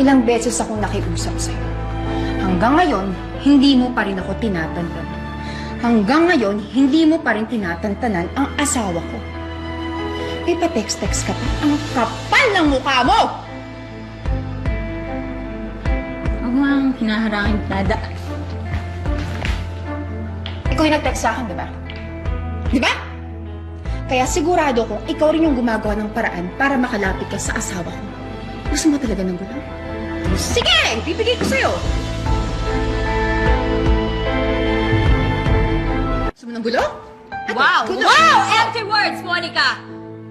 ilang beses akong nakiusap sa'yo. Hanggang ngayon, hindi mo pa rin ako tinatantanan. Hanggang ngayon, hindi mo pa rin tinatantanan ang asawa ko. May pa-text-text ka pa. Ang kapal ng mukha mo! Ako nga ang hinaharangin, Dada. Ikaw yung nag-text sa akin, di ba? Di ba? Kaya sigurado kong ikaw rin yung gumagawa ng paraan para makalapit ka sa asawa ko. Gusto mo talaga ng gulo? Sige! Bibigay ko sa'yo! Gusto mo ng gulo? Wow! Gulo! Wow! Empty words, Monica!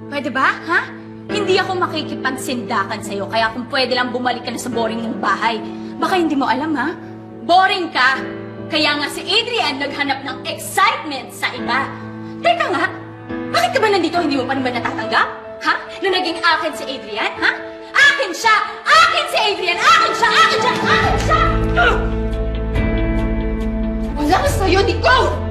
Pwede ba, ha? Hindi ako makikipagsindakan sa'yo, kaya kung pwede lang bumalik ka na sa boring mong bahay. Baka hindi mo alam, ha? Boring ka! Kaya nga si Adrian naghanap ng excitement sa iba. Teka nga, bakit ka ba nandito hindi mo pa rin ba natatanggap? Ha? Na naging akin si Adrian, ha? Akin siya! Akin si Adrian! Akin siya! Akin siya! Akin siya! Wala ka sa'yo, Nicole!